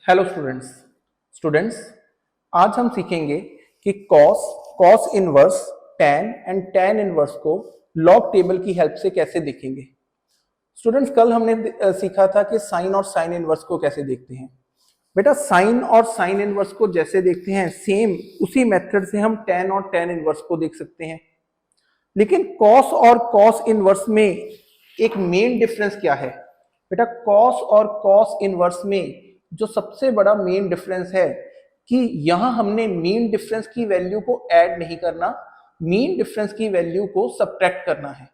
Hello students आज हम सीखेंगे कि cos inverse tan and tan inverse को लॉग टेबल की हेल्प से कैसे देखेंगे। स्टूडेंट्स कल हमने सीखा था कि साइन और साइन इनवर्स को कैसे देखते हैं। बेटा साइन और साइन इनवर्स को जैसे देखते हैं सेम उसी मेथड से हम tan और tan इनवर्स को देख सकते हैं। लेकिन कॉस और कॉस इनवर्स में एक मेन डिफरेंस क्या है बेटा? कॉस और कॉस इनवर्स में जो सबसे बड़ा मेन डिफरेंस है कि यहां हमने मीन डिफरेंस की वैल्यू को ऐड नहीं करना, मीन डिफरेंस की वैल्यू को सब्ट्रैक्ट करना है।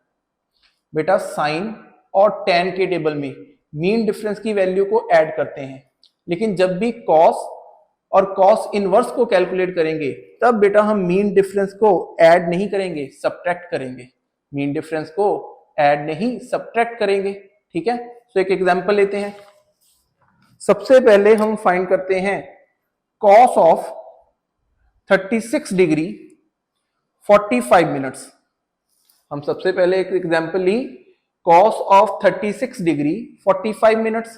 बेटा साइन और टैन के टेबल में मीन डिफरेंस की वैल्यू को ऐड करते हैं, लेकिन जब भी कॉस और कॉस इनवर्स को कैलकुलेट करेंगे तब बेटा हम मीन डिफरेंस को ऐड नहीं करेंगे, सब्ट्रैक्ट करेंगे। मीन डिफरेंस को ऐड नहीं सब्ट्रैक्ट करेंगे। ठीक है, तो एक एग्जांपल लेते हैं। सबसे पहले हम फाइंड करते हैं कॉस ऑफ 36 डिग्री 45 मिनट्स। हम सबसे पहले एक एग्जांपल ली, cos of 36 degree 45 minutes.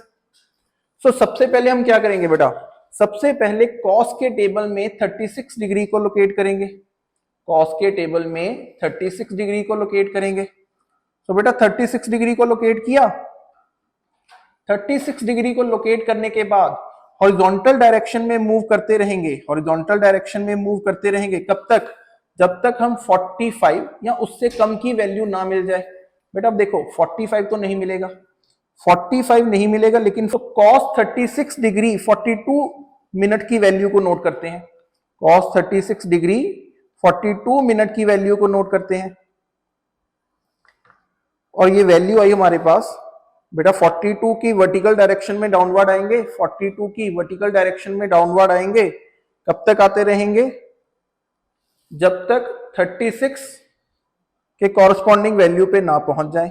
So सबसे पहले हम क्या करेंगे बेटा? सबसे पहले कॉस के टेबल में 36 डिग्री को लोकेट करेंगे। कॉस के टेबल में 36 डिग्री को लोकेट करेंगे। तो बेटा 36 डिग्री को लोकेट किया। 36 डिग्री को लोकेट करने के बाद हॉरिजॉन्टल डायरेक्शन में मूव करते रहेंगे। हॉरिजॉन्टल डायरेक्शन में मूव करते रहेंगे कब तक? जब तक हम 45 या उससे कम की वैल्यू ना मिल जाए। बेटा अब देखो 45 तो नहीं मिलेगा, 45 नहीं मिलेगा, लेकिन तो cos 36 डिग्री 42 मिनट की वैल्यू को नोट करते हैं। cos 36 डिग्री 42 मिनट की वैल्यू को नोट करते हैं और ये वैल्यू आई हमारे पास बेटा 42 की वर्टिकल डायरेक्शन में डाउनवर्ड आएंगे। 42 की वर्टिकल डायरेक्शन में डाउनवर्ड आएंगे। कब तक आते रहेंगे? जब तक 36 के कॉरस्पॉन्डिंग वैल्यू पे ना पहुंच जाए।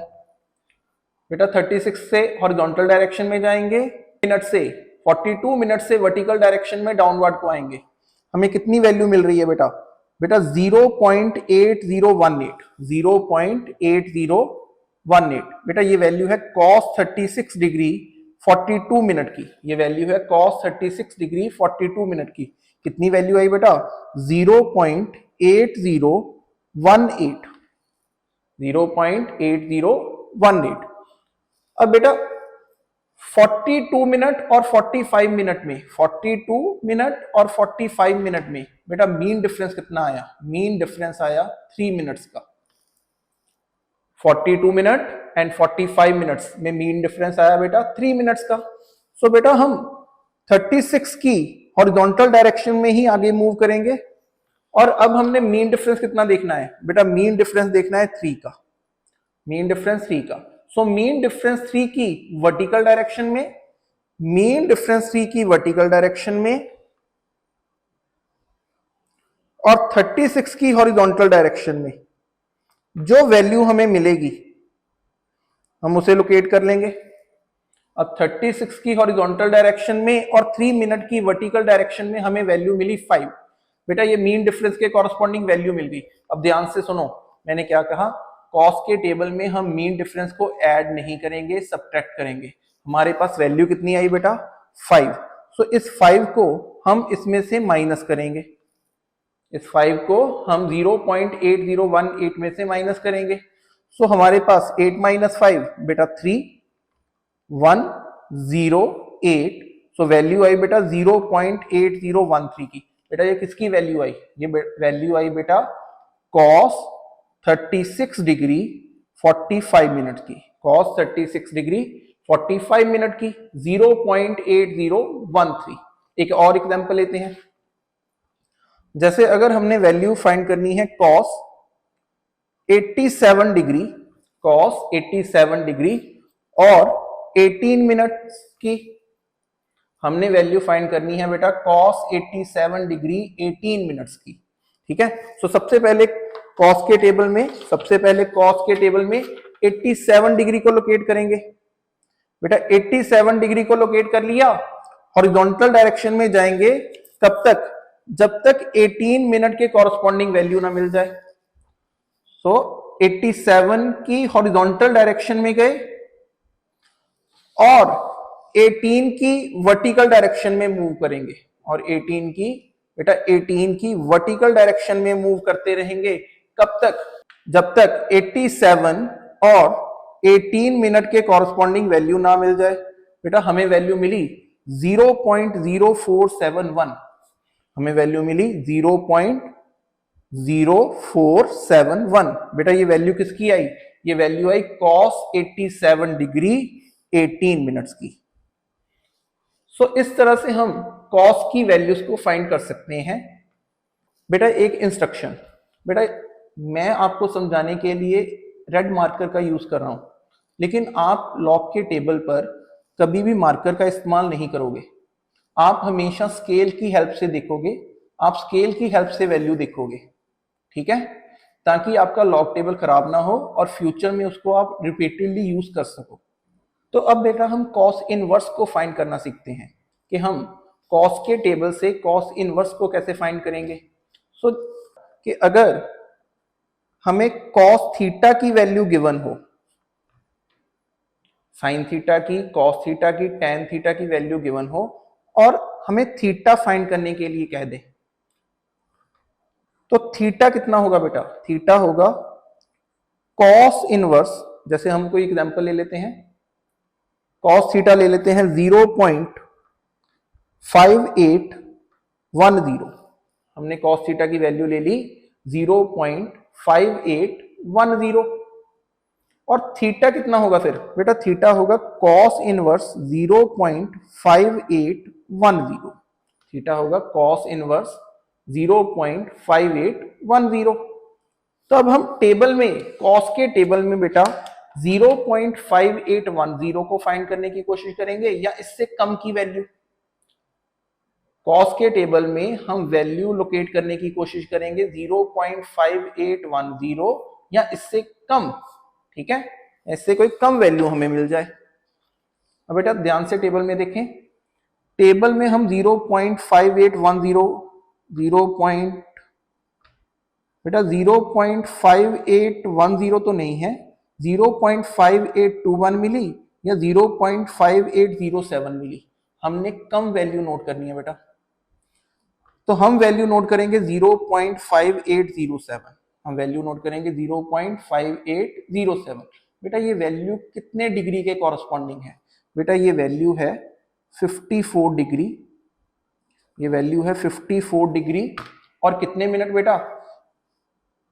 बेटा 36 से हॉरिजॉन्टल डायरेक्शन में जाएंगे, मिनट से 42 मिनट से वर्टिकल डायरेक्शन में डाउनवर्ड को आएंगे। हमें कितनी वैल्यू मिल रही है बेटा? बेटा 0.8018, 0.8018। बेटा ये वैल्यू है cos 36 डिग्री 42 मिनट की। ये वैल्यू है cos 36 डिग्री 42 मिनट की। कितनी वैल्यू आई बेटा? 0.8018, 0.8018। अब बेटा 42 मिनट और 45 मिनट में, 42 मिनट और 45 मिनट में बेटा मीन डिफरेंस कितना आया? मीन डिफरेंस आया 3 मिनट्स का। 42 मिनट एंड 45 मिनट्स में मीन डिफरेंस आया बेटा 3 मिनट्स का। सो बेटा हम 36 की हॉरिजॉन्टल डायरेक्शन में ही आगे मूव करेंगे और अब हमने मीन डिफरेंस कितना देखना है बेटा? मीन डिफरेंस देखना है 3 का। मीन डिफरेंस 3 का। सो मीन डिफरेंस 3 की वर्टिकल डायरेक्शन में, मीन डिफरेंस 3 की वर्टिकल डायरेक्शन में और 36 की हॉरिजॉन्टल डायरेक्शन में जो वैल्यू हमें मिलेगी हम उसे लोकेट कर लेंगे। अब 36 की हॉरिजॉन्टल डायरेक्शन में और 3 मिनट की वर्टिकल डायरेक्शन में हमें वैल्यू मिली 5। बेटा ये मीन डिफरेंस के कॉरस्पॉन्डिंग वैल्यू मिल गई। अब ध्यान से सुनो, मैंने क्या कहा? कॉस के टेबल में हम मीन डिफरेंस को ऐड नहीं करेंगे, सब्ट्रैक्ट करेंगे। हमारे पास वैल्यू कितनी आई बेटा? 5। सो इस 5 को हम इसमें से माइनस करेंगे। इस 5 को हम 0.8018 में से माइनस करेंगे। सो हमारे पास 8 माइनस 5 बेटा 3, 108। सो वैल्यू आई बेटा 0.8013 की। बेटा ये किसकी वैल्यू आई? ये वैल्यू आई बेटा cos 36 डिग्री 45 मिनट की। cos 36 डिग्री 45 मिनट की 0.8013। एक और एग्जांपल लेते हैं। जैसे अगर हमने वैल्यू फाइंड करनी है cos 87 डिग्री, cos 87 डिग्री और 18 मिनट की, हमने वैल्यू फाइंड करनी है बेटा cos 87 डिग्री 18 मिनट्स की। ठीक है, सो सबसे पहले cos के टेबल में, सबसे पहले cos के टेबल में 87 डिग्री को लोकेट करेंगे। बेटा 87 डिग्री को लोकेट कर लिया, हॉरिजॉन्टल डायरेक्शन में जाएंगे कब तक? जब तक 18 मिनट के कॉरस्पॉन्डिंग वैल्यू ना मिल जाए। सो 87 की हॉरिजॉन्टल डायरेक्शन में गए और 18 की वर्टिकल डायरेक्शन में मूव करेंगे और 18 की बेटा 18 की वर्टिकल डायरेक्शन में मूव करते रहेंगे। कब तक? जब तक 87 और 18 मिनट के कॉरस्पॉन्डिंग वैल्यू ना मिल जाए। बेटा हमें वैल्यू मिली 0.0471, हमें वैल्यू मिली 0.0471। बेटा ये वैल्यू किसकी आई? ये वैल्यू आई cos 87 डिग्री 18 मिनट्स की। सो इस तरह से हम cos की वैल्यूज को फाइंड कर सकते हैं। बेटा एक इंस्ट्रक्शन, बेटा मैं आपको समझाने के लिए रेड मार्कर का यूज कर रहा हूं, लेकिन आप लॉग के टेबल पर कभी भी मार्कर का इस्तेमाल नहीं करोगे। आप हमेशा स्केल की हेल्प से देखोगे, आप स्केल की हेल्प से वैल्यू देखोगे, ठीक है, ताकि आपका लॉग टेबल खराब ना हो और फ्यूचर में उसको आप रिपीटेडली यूज कर सको। तो अब बेटा हम कॉस इनवर्स को फाइंड करना सीखते हैं कि हम कॉस के टेबल से कॉस इनवर्स को कैसे फाइंड करेंगे। सो कि अगर हमें कॉस थीटा की वैल्यू गिवन हो, साइन थीटा की, कॉस थीटा की, टेन थीटा की वैल्यू गिवन हो और हमें थीटा फाइंड करने के लिए कह दे, तो थीटा कितना होगा बेटा? थीटा होगा कॉस इनवर्स, जैसे हम कोई एग्जांपल ले लेते हैं, कॉस थीटा ले लेते हैं 0.5810। हमने कॉस थीटा की वैल्यू ले ली 0.5810 और थीटा कितना होगा फिर? बेटा थीटा होगा कॉस इनवर्स 0.5810। थीटा होगा कॉस इनवर्स 0.5810। तो अब हम टेबल में, कॉस के टेबल में बेटा 0.5810 को फाइंड करने की कोशिश करेंगे या इससे कम की वैल्यू। कॉस के टेबल में हम वैल्यू लोकेट करने की कोशिश करेंगे 0.5810 या इससे कम, ठीक है, इससे कोई कम वैल्यू हमें मिल जाए। अब बेटा ध्यान से टेबल में देखें, टेबल में हम 0.5810 बेटा 0.5810 तो नहीं है, 0.5821 मिली या 0.5807 मिली। हमने कम वैल्यू नोट करनी है बेटा, तो हम वैल्यू नोट करेंगे 0.5807। हम वैल्यू नोट करेंगे 0.5807। बेटा ये वैल्यू कितने डिग्री के कॉरस्पॉन्डिंग है? बेटा ये वैल्यू है 54 डिग्री, ये वैल्यू है 54 डिग्री और कितने मिनट बेटा?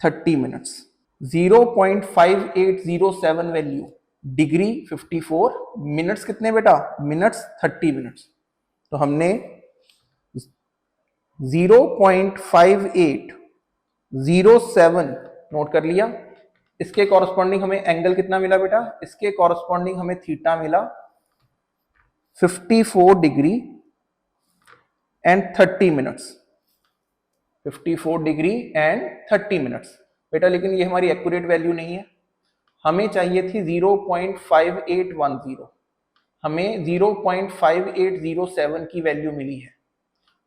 30 मिनट्स। 0.5807 वैल्यू, डिग्री 54, मिनट्स कितने बेटा? Minutes 30 minutes. तो हमने 0.5807 नोट कर लिया। इसके कॉरस्पॉन्डिंग हमें एंगल कितना मिला बेटा? इसके कॉरस्पॉन्डिंग हमें थीटा मिला 54 degree and 30 minutes. 54 degree and 30 minutes. बेटा लेकिन ये हमारी एक्यूरेट वैल्यू नहीं है, हमें चाहिए थी 0.5810, हमें 0.5807 की वैल्यू मिली है।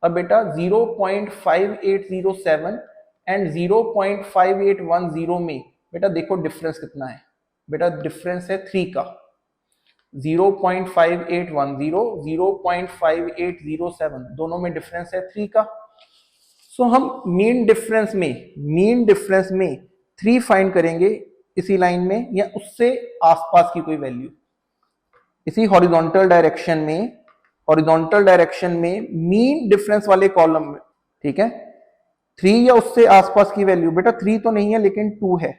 अब बेटा 0.5807 एंड 0.5810 में बेटा देखो डिफरेंस कितना है? बेटा डिफरेंस है 3 का। 0.5810, 0.5807 दोनों में डिफरेंस है 3 का। सो हम मीन डिफरेंस में 3 फाइंड करेंगे इसी लाइन में या उससे आसपास की कोई वैल्यू, इसी हॉरिजॉन्टल डायरेक्शन में मीन डिफरेंस वाले कॉलम में, ठीक है, 3 या उससे आसपास की वैल्यू। बेटा 3 तो नहीं है लेकिन 2 है,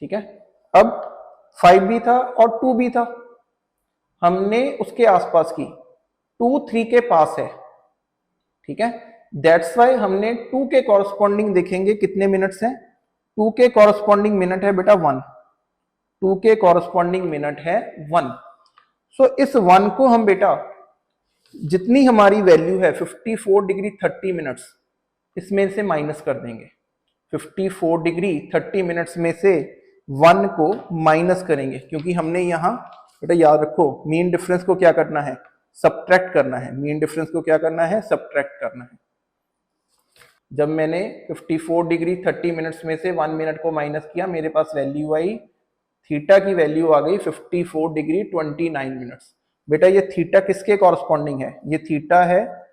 ठीक है। अब 5 भी था और 2 भी था, हमने उसके आसपास की, 2 3 के पास है, ठीक है। दैट्स वाई हमने 2 के कॉरस्पॉन्डिंग देखेंगे कितने मिनट्स हैं। 2 के कॉरस्पॉन्डिंग मिनट है बेटा 1, 2 के कॉरस्पॉन्डिंग मिनट है 1। सो इस 1 को हम बेटा जितनी हमारी वैल्यू है 54 डिग्री 30 मिनट्स, इसमें से माइनस कर देंगे। 54 डिग्री 30 मिनट्स में से 1 को माइनस करेंगे, क्योंकि हमने यहां बेटा याद रखो मीन डिफरेंस को क्या करना है? सबट्रैक्ट करना है। मीन डिफरेंस को क्या करना है? सबट्रैक्ट करना है। जब मैंने 54 डिग्री 30 मिनट्स में से 1 मिनट को माइनस किया, मेरे पास वैल्यू आई थीटा की वैल्यू आ गई 54 डिग्री 29 मिनट्स। बेटा ये थीटा किसके कॉरस्पॉन्डिंग है? ये थीटा है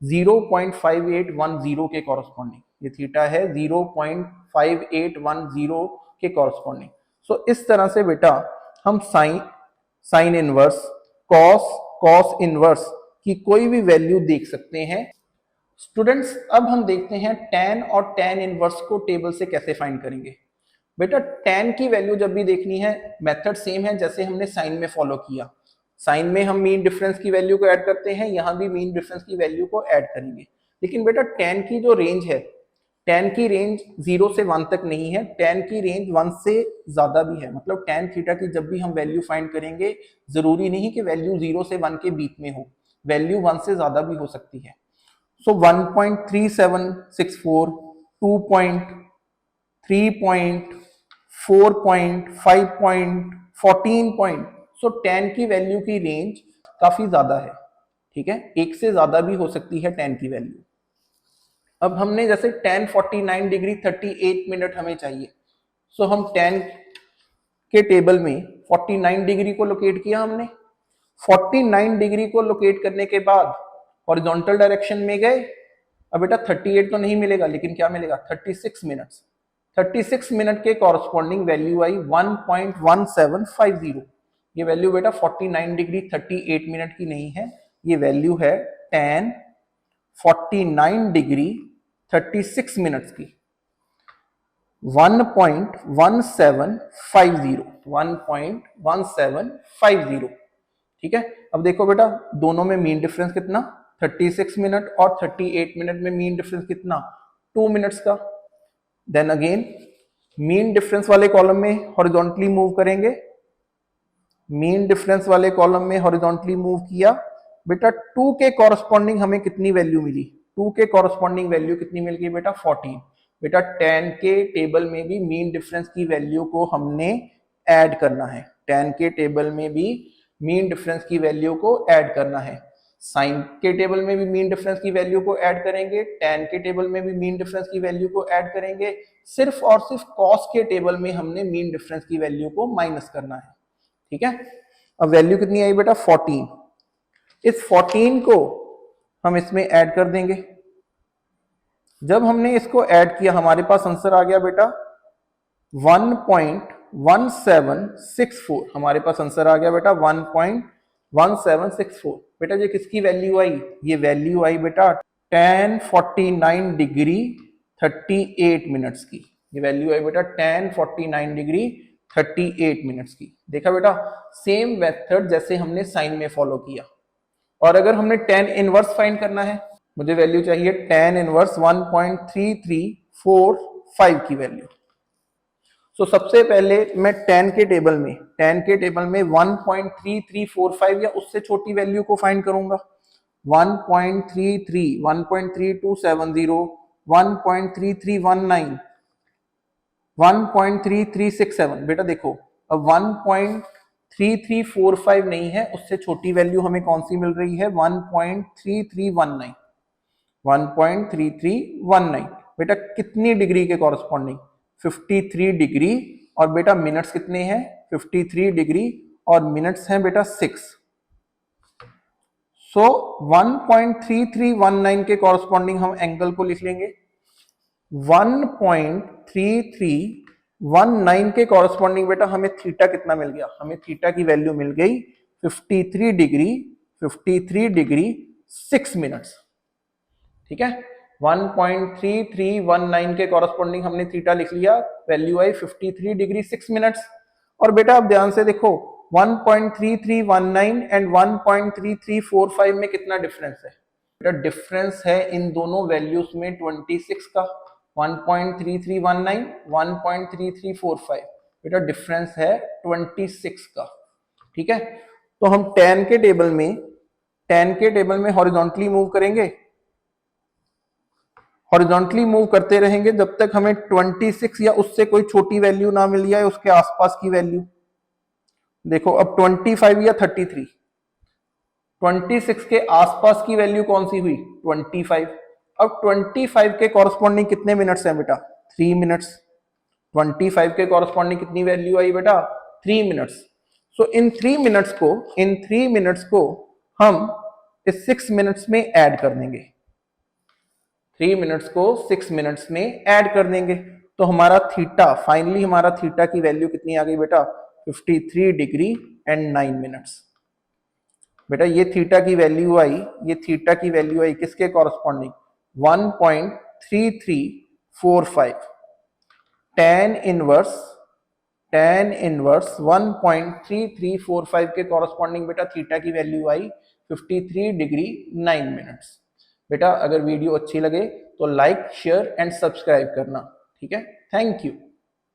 0.5810 के कॉरस्पॉन्डिंग। ये थीटा है 0.5810 के कॉरस्पॉन्डिंग। सो इस तरह से बेटा हम साइन इनवर्स, कॉस इनवर्स की कोई भी वैल्यू देख सकते हैं। स्टूडेंट्स अब हम देखते हैं tan और tan इनवर्स को टेबल से कैसे फाइंड करेंगे। बेटा tan की वैल्यू जब भी देखनी है, मेथड सेम है जैसे हमने साइन में फॉलो किया। साइन में हम मीन डिफरेंस की वैल्यू को ऐड करते हैं, यहां भी मीन डिफरेंस की वैल्यू को ऐड करेंगे। लेकिन बेटा tan की जो रेंज है, tan की रेंज 0 से 1 तक नहीं है, tan की रेंज 1 से ज्यादा भी है। मतलब tan थीटा की जब भी हम वैल्यू फाइंड करेंगे, जरूरी नहीं कि वैल्यू 0 से 1 के बीच में हो, वैल्यू 1 से ज्यादा भी हो सकती है। So 1.3764, 2.3 4 5 14 सो tan की वैल्यू की रेंज काफी ज्यादा है, ठीक है, एक से ज्यादा भी हो सकती है tan की वैल्यू। अब हमने जैसे tan 49 डिग्री 38 मिनट हमें चाहिए, सो हम tan के टेबल में 49 डिग्री को लोकेट किया हमने। 49 डिग्री को लोकेट करने के बाद हॉरिजॉन्टल डायरेक्शन में गए। अब बेटा 38 तो नहीं मिलेगा, लेकिन क्या मिलेगा? 36 मिनट्स। 36 मिनट के कॉरस्पॉन्डिंग वैल्यू आई 1.1750। ये वैल्यू बेटा 49 डिग्री 38 मिनट की नहीं है, ये वैल्यू है tan 49 डिग्री 36 मिनट्स की 1.1750। ठीक है। अब देखो बेटा दोनों में मीन डिफरेंस कितना? 36 मिनट और 38 मिनट में मीन डिफरेंस कितना? 2 मिनट्स का। देन अगेन मीन डिफरेंस वाले कॉलम में हॉरिजॉन्टली मूव करेंगे। मीन डिफरेंस वाले कॉलम में हॉरिजॉन्टली मूव किया, बेटा 2 के कॉरस्पॉन्डिंग हमें कितनी वैल्यू मिली? 2 के कॉरस्पॉन्डिंग वैल्यू कितनी मिल गई बेटा? 14। बेटा tan के टेबल में भी मीन डिफरेंस की वैल्यू को हमने ऐड करना है। tan के टेबल में भी मीन डिफरेंस की वैल्यू को ऐड करना है। साइन के टेबल में भी मीन डिफरेंस की वैल्यू को ऐड करेंगे, tan के टेबल में भी मीन डिफरेंस की वैल्यू को ऐड करेंगे। सिर्फ और सिर्फ कॉस के टेबल में हमने मीन डिफरेंस की वैल्यू को माइनस करना है। ठीक है। अब वैल्यू कितनी आई बेटा? 14। इस 14 को हम इसमें ऐड कर देंगे। जब हमने इसको ऐड किया हमारे पास आंसर आ गया बेटा 1.1764। हमारे पास आंसर आ गया बेटा 1.1764। बेटा ये किसकी वैल्यू आई? ये वैल्यू आई बेटा tan 49 डिग्री 38 मिनट्स की। ये वैल्यू आई बेटा tan 49 डिग्री 38 मिनट्स की। देखा बेटा सेम मेथड जैसे हमने साइन में फॉलो किया। और अगर हमने tan इनवर्स फाइंड करना है, मुझे वैल्यू चाहिए tan इनवर्स 1.3345 की वैल्यू। सो सबसे पहले मैं tan के टेबल में 1.3345 या उससे छोटी वैल्यू को फाइंड करूंगा। 1.33, 1.3270, 1.3319, 1.3367। बेटा देखो अब 1.3345 नहीं है, उससे छोटी वैल्यू हमें कौन सी मिल रही है? 1.3319। 1.3319 बेटा कितनी डिग्री के कॉरस्पॉन्डिंग? 53 डिग्री। और बेटा मिनट्स कितने हैं? 53 डिग्री और मिनट्स हैं बेटा 6। सो 1.3319 के कॉरस्पॉन्डिंग हम एंगल को लिख लेंगे। 1.3319 के कॉरस्पॉन्डिंग बेटा हमें थीटा कितना मिल गया? हमें थीटा की वैल्यू मिल गई 53 डिग्री 6 मिनट्स। ठीक है। 1.3319 के कॉरस्पॉन्डिंग हमने थीटा लिख लिया, वैल्यू आई 53 डिग्री 6 मिनट्स। और बेटा अब ध्यान से देखो 1.3319 एंड 1.3345 में कितना डिफरेंस है? बेटा डिफरेंस है इन दोनों वैल्यूज में 26 का। 1.3319, 1.3345 बेटा डिफरेंस है 26 का। ठीक है। तो हम tan के टेबल में हॉरिजॉन्टली मूव करेंगे, हॉरिजॉन्टली मूव करते रहेंगे जब तक हमें 26 या उससे कोई छोटी वैल्यू ना मिल जाए, उसके आसपास की वैल्यू। देखो अब 25 या 33, 26 के आसपास की वैल्यू कौन सी हुई? 25। अब 25 के कॉरस्पॉन्डिंग कितने मिनट्स हैं बेटा? 3 मिनट्स। 25 के कॉरस्पॉन्डिंग कितनी वैल्यू आई बेटा? 3 मिनट्स। सो इन 3 मिनट्स को हम इस 6 मिनट्स में ऐड कर देंगे। 3 मिनट्स को 6 मिनट्स में ऐड कर देंगे तो हमारा थीटा, फाइनली हमारा थीटा की वैल्यू कितनी आ गई बेटा? 53 डिग्री एंड 9 मिनट्स। बेटा ये थीटा की वैल्यू आई, ये थीटा की वैल्यू आई किसके कॉरस्पॉन्डिंग? 1.3345। tan इनवर्स 1.3345 के कॉरस्पॉन्डिंग बेटा थीटा की वैल्यू आई 53 डिग्री 9 मिनट्स। बेटा अगर वीडियो अच्छी लगे तो लाइक, शेयर एंड सब्सक्राइब करना, ठीक है? Thank you.